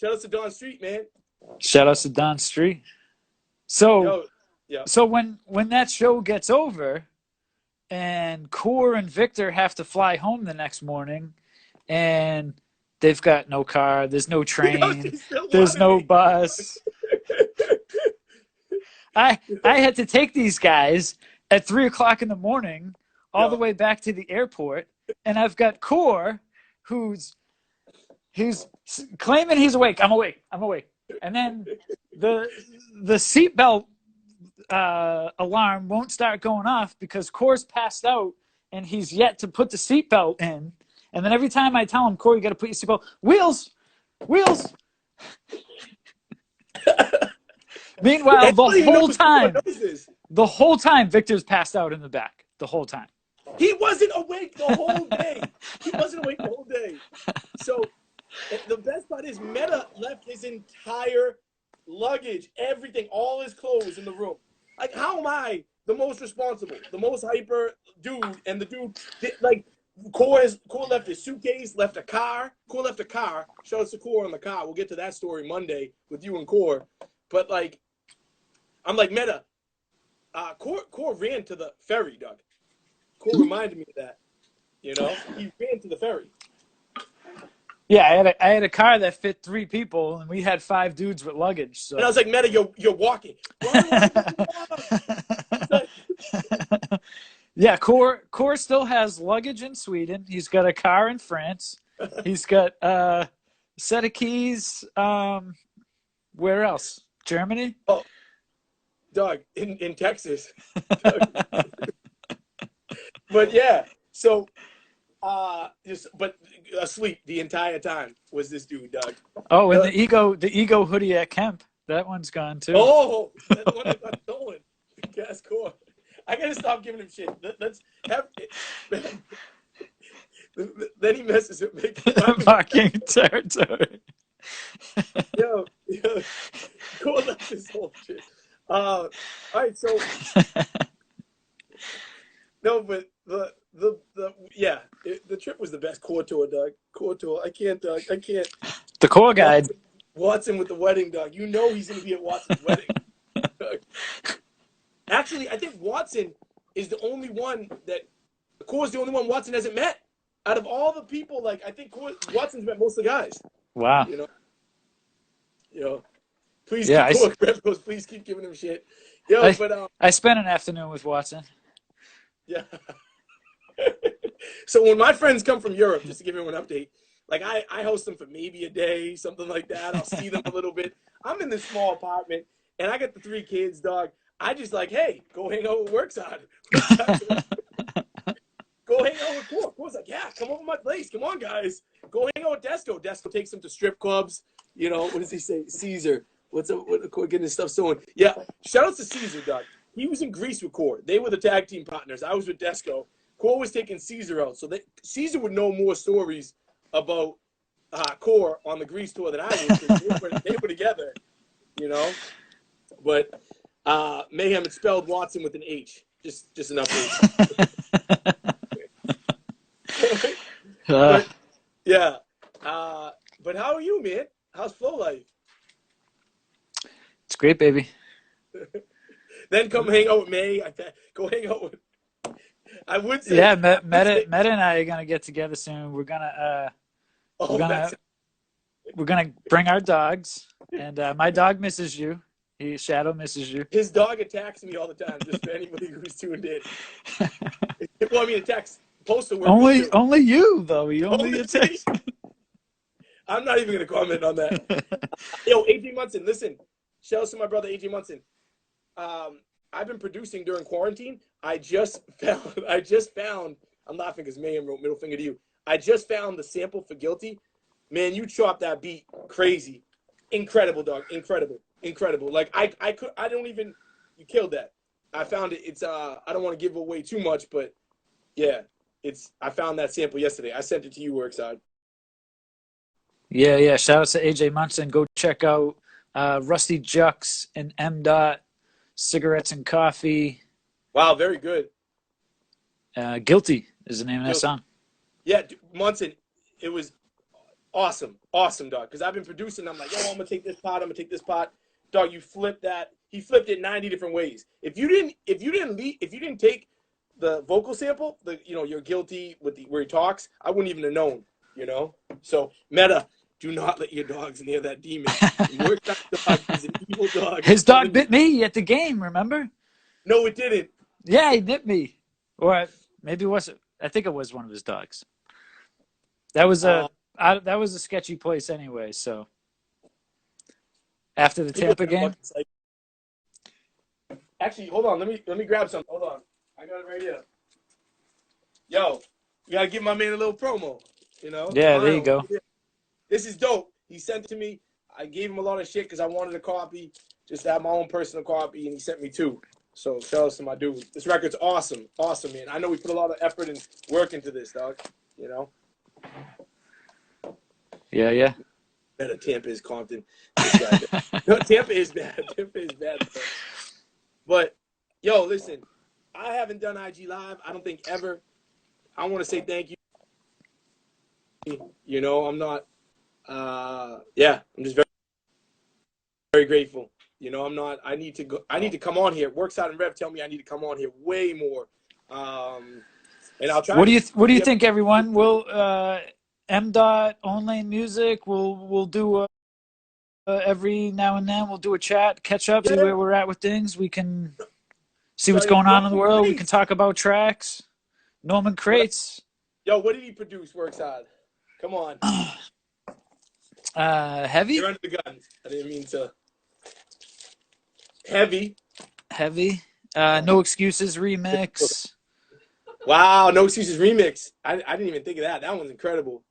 Shout out to Don Street, man. Shout outs to Don Street. So Yo, yeah. so when that show gets over and Core and Victor have to fly home the next morning and they've got no car, there's no Yo, train, she still there's wanted no me. bus. I had to take these guys at 3 o'clock in the morning all the Yo, way back to the airport, and I've got Core, who's claiming he's awake. I'm awake. I'm awake. And then the seatbelt alarm won't start going off because Core's passed out and he's yet to put the seatbelt in. And then every time I tell him, Core, you got to put your seatbelt. Wheels, wheels. Meanwhile, the whole time, Victor's passed out in the back. The whole time. he wasn't awake the whole day. He wasn't awake the whole day. So the best part is Meta left his entire luggage, everything, all his clothes in the room. Like, how am I the most responsible, the most hyper dude, and the dude like Core left his suitcase, left a car. Core left a car. Shout out to Core on the car. We'll get to that story Monday with you and Core. But like, I'm like, Meta, Core ran to the ferry, Doug. Core reminded me of that. You know, he ran to the ferry. Yeah, I had a car that fit 3 people, and we had 5 dudes with luggage. So. And I was like, Meta, you're walking. Yeah, Core still has luggage in Sweden. He's got a car in France. He's got a set of keys. Where else? Germany? Oh, Doug, in Texas. But yeah, so but asleep the entire time was this dude, Doug. Oh, and the ego hoodie at Kemp. That one's gone too. Oh, that one that got stolen. Gas Core. I gotta stop giving him shit. Let's have man. Then he messes with me. Marking territory. Yo, Core left this whole shit. All right, so no, but the trip was the best. Core tour, Doug. Core tour. I can't, Doug. I can't. The Core guide. Watson with the wedding, Doug. You know he's gonna be at Watson's wedding. Actually, I think Watson is the only one that Core's the only one Watson hasn't met. Out of all the people, like I think Watson's met most of the guys. Wow. You know. Please keep giving him shit. I spent an afternoon with Watson. Yeah. So when my friends come from Europe, just to give everyone an update, like I host them for maybe a day, something like that. I'll see them a little bit. I'm in this small apartment, and I got the 3 kids, dog. I just like, hey, go hang out with WorksHard. Go hang out with Core. Core's like, yeah, come over to my place. Come on, guys. Go hang out with Desco. Desco takes them to strip clubs. You know, what does he say? Caesar. What's up? Core getting his stuff stolen? Yeah. Shout out to Caesar, dog. He was in Greece with Core. They were the tag team partners. I was with Desco. Core was taking Caesar out. So Caesar would know more stories about Core on the Greece tour than I would. They were together, you know. But Mayhem, it spelled Watson with an H. Just an update. But, yeah. But how are you, man? How's flow life? It's great, baby. Then come hang out with May. Go hang out with. I would say. Yeah, Meta and I are gonna get together soon. We're gonna bring our dogs, and my dog misses you. Shadow misses you. His dog attacks me all the time. Just for anybody who's tuned in. Well, I mean, attacks. Only you though. He only attacks. I'm not even gonna comment on that. Yo, AJ Munson, listen. Shout out to my brother AJ Munson. I've been producing during quarantine. I just found. I'm laughing because Mayhem wrote middle finger to you. I just found the sample for Guilty. Man, you chopped that beat crazy, incredible, dog, incredible. Like you killed that. I found it. It's I don't want to give away too much, but yeah, I found that sample yesterday. I sent it to you, WorksHard. Yeah. Shout out to AJ Munson. Go check out Rusty Jucks and M. Cigarettes and Coffee. Wow, very good. Guilty is the name of that song. Yeah, Munson, it was Awesome, awesome, dog. Because I've been producing. I'm like, yo, I'm gonna take this pot. I'm gonna take this pot. Dog, you flipped that. He flipped it 90 different ways. If you didn't take the vocal sample, you're guilty with the where he talks, I wouldn't even have known. So Meta, do not let your dogs near that demon. WorksHard dog is an evil dog. His dog bit me at the game. Remember? No, it didn't. Yeah, he bit me. Or maybe it was. I think it was one of his dogs. That was a sketchy place anyway. So after the Tampa game. Actually, hold on. Let me grab some. Hold on. I got it right here. Yo, you gotta give my man a little promo. Yeah, there you go. This is dope. He sent it to me. I gave him a lot of shit because I wanted a copy, just to have my own personal copy, and he sent me 2. So shout out to my dude. This record's awesome. Awesome, man. I know we put a lot of effort and work into this, dog. Yeah. Better Tampa is Compton. No, Tampa is bad. Tampa is bad. But, yo, listen. I haven't done IG Live, I don't think ever. I want to say thank you. I'm not, I'm just very, very grateful. I need to come on here. WorksHard and Rev tell me I need to come on here way more. And I'll try. What do you think, everyone? Will M. Online Music we'll do every now and then we'll do a chat, catch up, see where we're at with things. We can see what's going on in the world. We can talk about tracks. Norman Crates. Yo, what did he produce, WorksHard? Come on. Heavy? You're under the gun. I didn't mean to. Heavy. No Excuses remix. Wow, No Excuses remix. I didn't even think of that. That one's incredible.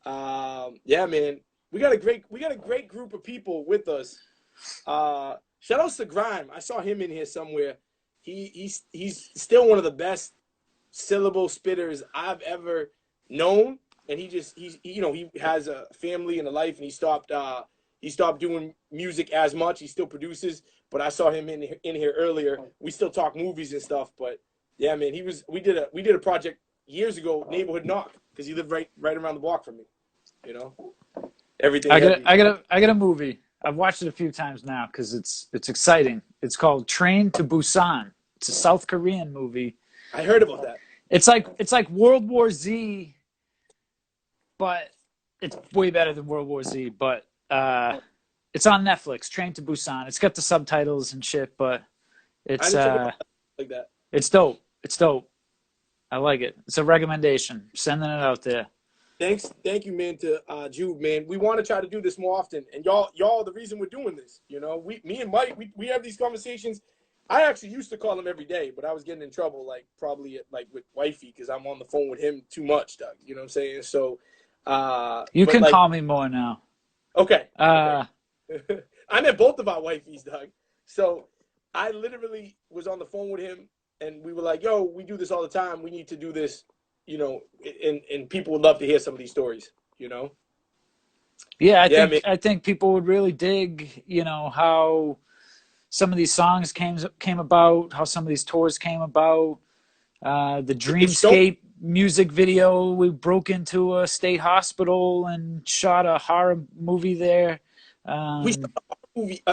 Yeah, man. We got a great group of people with us. Shout out to Grime. I saw him in here somewhere. He's still one of the best syllable spitters I've ever known. And he has a family and a life, and he stopped doing music as much. He still produces, but I saw him in here earlier. We still talk movies and stuff, but yeah, man, we did a project years ago, Neighborhood Knock, because he lived right around the block from me. Everything. I got a movie. I've watched it a few times now because it's exciting. It's called Train to Busan. It's a South Korean movie. I heard about that. It's like World War Z, but it's way better than World War Z. But it's on Netflix. Train to Busan. It's got the subtitles and shit, but it's like that. It's dope. It's dope. I like it. It's a recommendation. Sending it out there. Thank you, man, to Jude, man. We want to try to do this more often, and y'all, the reason we're doing this. Me and Mike, we have these conversations. I actually used to call him every day, but I was getting in trouble, probably with wifey, because I'm on the phone with him too much, Doug. You know what I'm saying? So, you can call me more now. Okay. I met both of our wifeys, Doug. So I literally was on the phone with him, and we were like, yo, we do this all the time. We need to do this, and people would love to hear some of these stories, Yeah, I think people would really dig, how some of these songs came about, how some of these tours came about. The Dreamscape music video, we broke into a state hospital and shot a horror movie there. We shot a movie.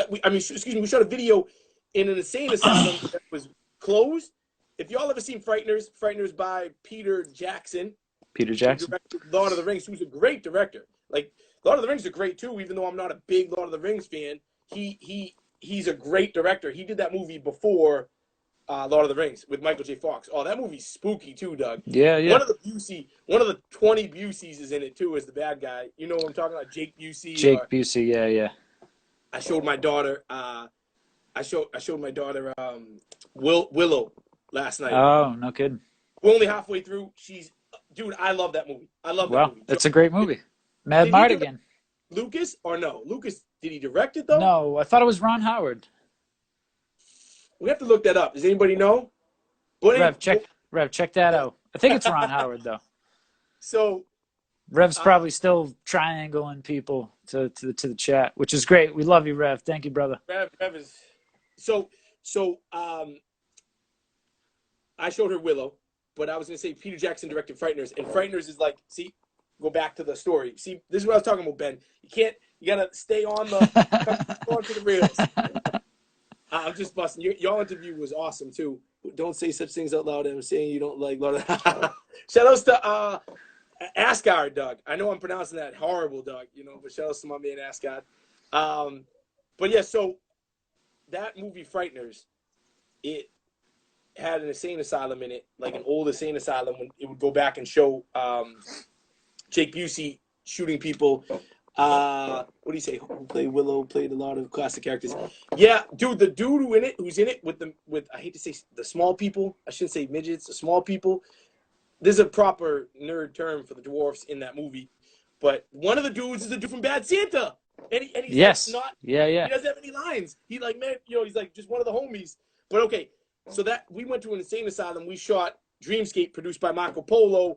We shot a video in an insane asylum that was closed. If y'all ever seen Frighteners by Peter Jackson. Peter Jackson. Lord of the Rings, who's a great director. Lord of the Rings are great too, even though I'm not a big Lord of the Rings fan. He's a great director. He did that movie before Lord of the Rings with Michael J. Fox. Oh, that movie's spooky too, Doug. Yeah. One of the 20 Buseys is in it too as the bad guy. You know what I'm talking about? Jake Busey. Busey, yeah. I showed my daughter. I showed my daughter Willow last night. Oh, no kidding. We're only halfway through. Dude, I love that movie. I love that movie. That's a great movie. Mad Mardigan. Lucas or no? Lucas, did he direct it though? No, I thought it was Ron Howard. We have to look that up. Does anybody know? Rev, check that out. I think it's Ron Howard though. So Rev's probably still triangling people to the chat, which is great. We love you, Rev. Thank you, brother. Rev is so I showed her Willow, but I was gonna say Peter Jackson directed Frighteners, and Frighteners is go back to the story. See, this is what I was talking about, Ben. You gotta stay on onto the rails. I'm just busting. Your interview was awesome too. Don't say such things out loud. I'm saying you don't like. Shout outs to Asgard, Doug. I know I'm pronouncing that horrible, Doug. But shout outs to my man Asgard. But yeah, so that movie Frighteners, it had an insane asylum in it, like an old insane asylum. When it would go back and show Jake Busey shooting people. What do you say? Who played Willow? Played a lot of classic characters. Yeah, dude, the dude who's in it with I hate to say the small people. I shouldn't say midgets. The small people. There's a proper nerd term for the dwarfs in that movie, but one of the dudes is the dude from Bad Santa, and he's yes, not. Yeah. He doesn't have any lines. He like, man, he's like just one of the homies. But okay, so that we went to an insane asylum. We shot Dreamscape, produced by Marco Polo.